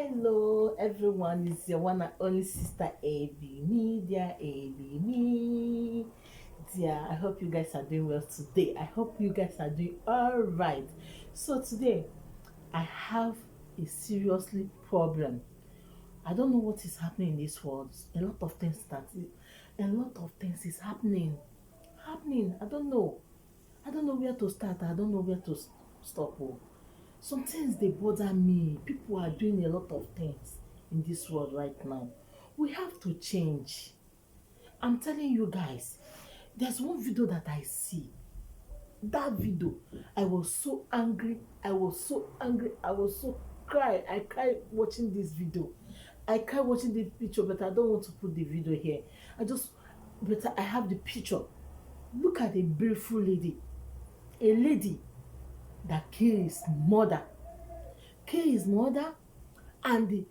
Hello everyone, it's your one and only sister AB Media, AB Me. Dear, I hope you guys are doing well today. I hope you guys are doing all right. So today, I have a seriously problem. I don't know what is happening in this world. A lot of things is happening. I don't know. I don't know where to start. I don't know where to stop. Oh. Some things they bother me. People are doing a lot of things in this world right now. We have to change. I'm telling you guys, there's one video that I see. That video, I was so angry. I was so angry. I was so cry. I cried watching this video. I cried watching the picture, but I don't want to put the video here. But I have the picture. Look at a beautiful lady. A lady that killed his mother. Killed his mother and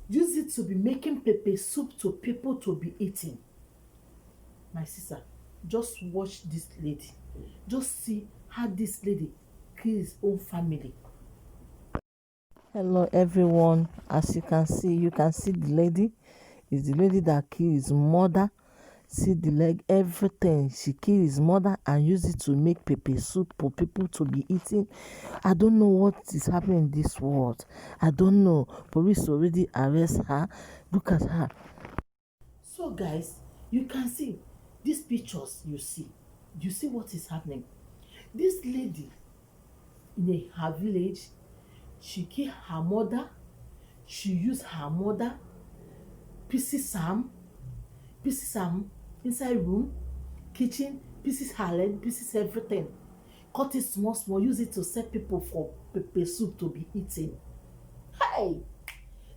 use it to be making pepper soup to people to be eating. My sister, just watch this lady. Just see how this lady kill his own family. Hello everyone. As you can see the lady. Is the lady that killed his mother. See the leg, everything. She killed his mother and used it to make pepper soup for people to be eating. I don't know what is happening in this world. I don't know. Police already arrest her. Look at her. So guys, you can see these pictures you see. You see what is happening. This lady in her village, she killed her mother. She used her mother, pieces am inside room, kitchen, pieces her leg, pieces everything. Cut it small small, use it to set people for pepper soup to be eating. Hey!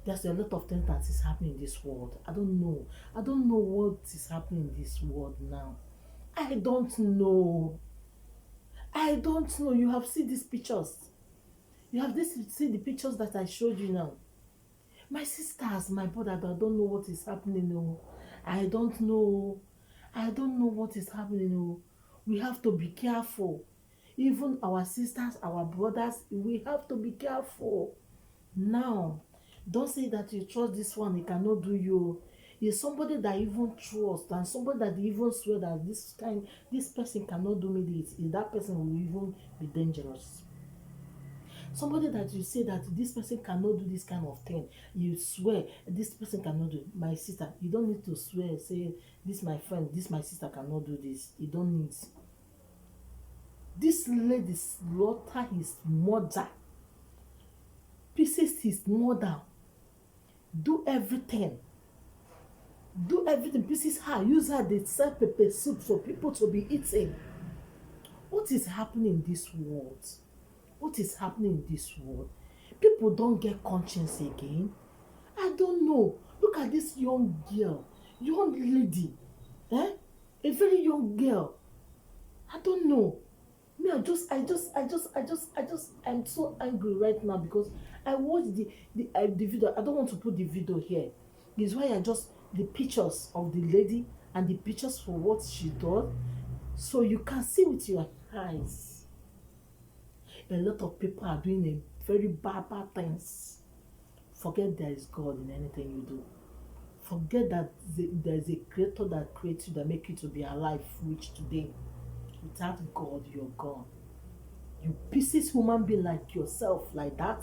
There's a lot of things that is happening in this world. I don't know. I don't know what is happening in this world now. I don't know. I don't know. You have seen these pictures. You have seen the pictures that I showed you now. My sisters, my brother, I don't know what is happening. No. I don't know. I don't know what is happening. No. We have to be careful. Even our sisters, our brothers, we have to be careful. Now, don't say that you trust this one, he cannot do you. Is somebody that even trust and somebody that even swear that this person cannot do me this, is that person will even be dangerous. Somebody that you say that this person cannot do this kind of thing, you swear this person cannot do it. My sister, you don't need to swear, say this my friend, this my sister cannot do this. You don't need. This lady slaughter his mother, pieces his mother, do everything, pieces her, use her, they sell pepper soup for people to be eating. What is happening in this world? What is happening in this world? People don't get conscience again. I don't know. Look at this young girl, young lady, a very young girl. I don't know. Me, I'm so angry right now because I watched the video. I don't want to put the video here. It's why the pictures of the lady and the pictures for what she does, so you can see with your eyes. A lot of people are doing a very bad things. Forget there is God in anything you do. Forget that there is a creator that creates you, that make you to be alive, which today. Without God, you're gone. You pieces human being like yourself, like that.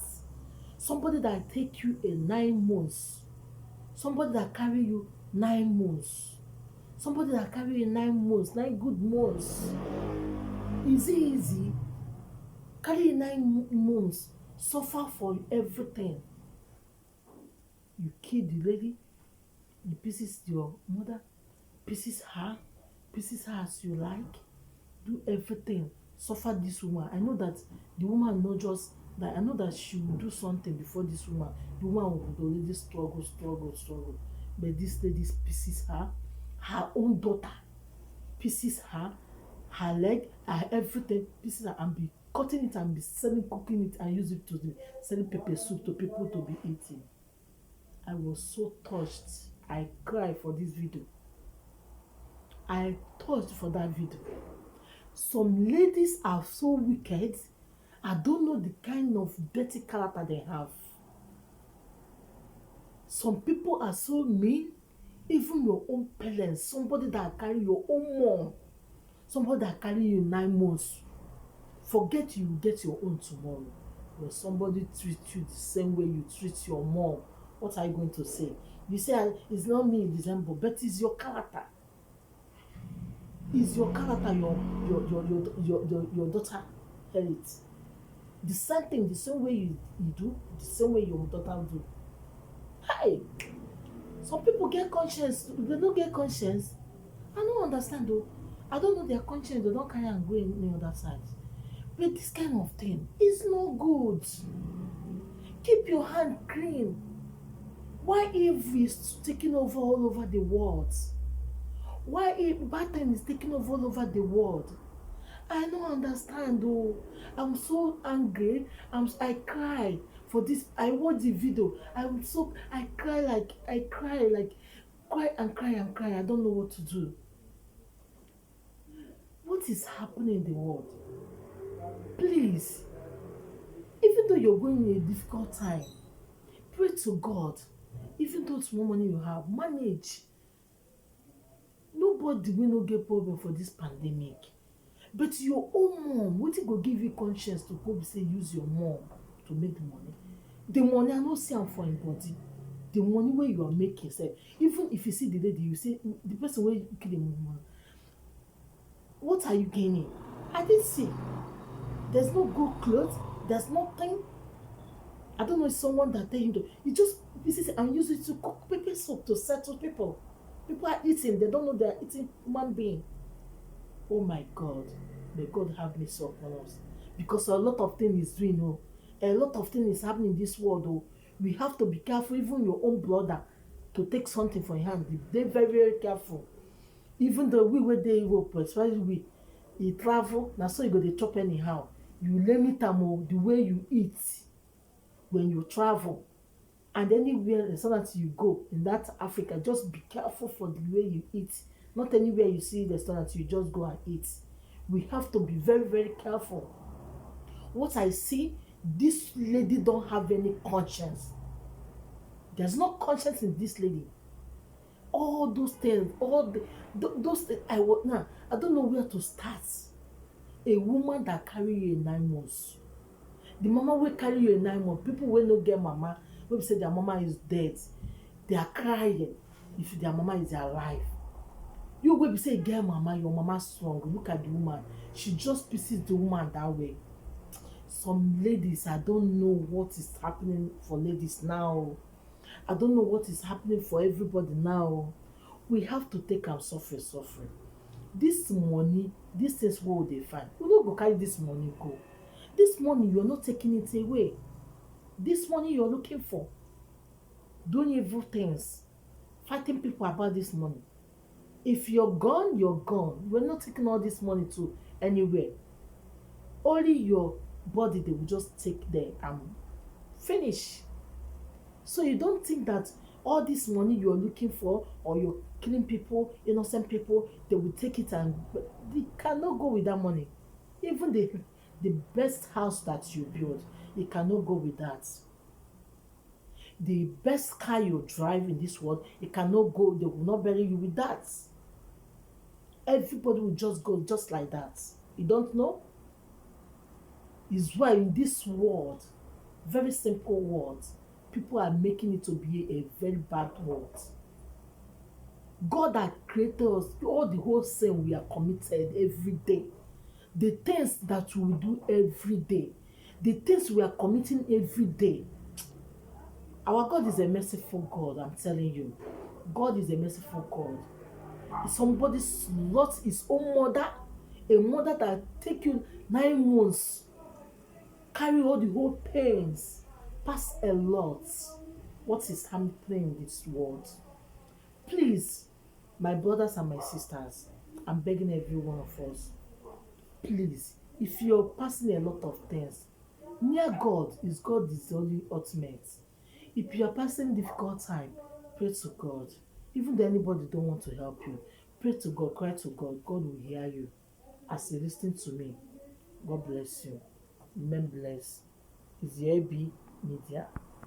Somebody that take you in 9 months. Somebody that carry you 9 months. Somebody that carry you 9 months, 9 good months. Is it easy? Carry 9 months, suffer for everything. You kill the lady, you pieces your mother, pieces her as you like. Do everything, suffer this woman. I know that the woman not just that, I know that she will do something before this woman. The woman will already struggle. But this lady pieces her own daughter, pieces her leg, her everything, pieces her, and be cutting it and be selling, cooking it and use it to be selling pepper soup to people to be eating. I was so touched. I cried for this video. I touched for that video. Some ladies are so wicked. I don't know the kind of dirty character they have. Some people are so mean. Even your own parents, somebody that carry your own mom, somebody that carry you 9 months, forget you will get your own tomorrow. When somebody treats you the same way you treat your mom, what are you going to say? You say, it's not me in December, but it's your character. It's your character your daughter inherits. The same thing, the same way you do, the same way your daughter do. Hey! Some people get conscience, they don't get conscience. I don't understand though. I don't know their conscience, they don't carry and go in the other side. But this kind of thing is not good. Keep your hand clean. Why evil is taking over all over the world? Why bad thing is taking over all over the world? I don't understand though. I'm so angry. I cry for this. I watch the video. I cry like cry and cry and cry. I don't know what to do. What is happening in the world? Please, even though you're going in a difficult time, pray to God. Even though small money you have, manage. Nobody will not get problem for this pandemic. But your own mom, wetin go give you conscience to go say use your mom to make the money? The money I no see am for im body. The money wey you are making sef, even if you see the lady, you say the person wey kill im woman, what are you gaining? I didn't see. There's no good clothes. There's nothing. I don't know if someone that tell him to. You just visit and use it to cook pepper soup to settle people. People are eating. They don't know they are eating human being. Oh my God. May God have mercy upon us. Because a lot of things is doing. Oh, a lot of things is happening in this world. Oh, we have to be careful. Even your own brother to take something from your hand. They're very, very careful. Even though we were there, especially we, you travel. Now so you go to chop anyhow. You limit am the way you eat when you travel. And anywhere restaurant you go in that Africa, just be careful for the way you eat. Not anywhere you see restaurant, you just go and eat. We have to be very, very careful. What I see, this lady don't have any conscience. There's no conscience in this lady. All those things, those things, I don't know where to start. A woman that carry you in 9 months. The mama will carry you in 9 months. People will not get mama. When say their mama is dead, they are crying if their mama is alive. You will say, get mama, your mama strong. Look at the woman. She just pieces the woman that way. Some ladies, I don't know what is happening for ladies now. I don't know what is happening for everybody now. We have to take our suffering. This money, this things what they find. We don't go carry this money go. This money, you're not taking it away. This money you're looking for. Doing evil things. Fighting people about this money. If you're gone, you're gone. We're not taking all this money to anywhere. Only your body they will just take there and finish. So you don't think that all this money you're looking for, or you're killing people, innocent people, they will take it and they cannot go with that money. Even the best house that you build, it cannot go with that. The best car you drive in this world, it cannot go, they will not bury you with that. Everybody will just go just like that. You don't know? It's why in this world, very simple world, people are making it to be a very bad world. God that created us, all the whole sin we are committed every day. The things that we do every day, the things we are committing every day. Our God is a merciful God, I'm telling you. God is a merciful God. Somebody lost his own mother, a mother that take you 9 months, carry all the whole pains, pass a lot. What is happening in this world? Please, my brothers and my sisters, I'm begging every one of us, please, if you're passing a lot of things, near God is the only ultimate. If you are passing difficult time, pray to God. Even though anybody don't want to help you, pray to God, cry to God. God will hear you. As you listen to me, God bless you. Remain blessed. It's the AB Media.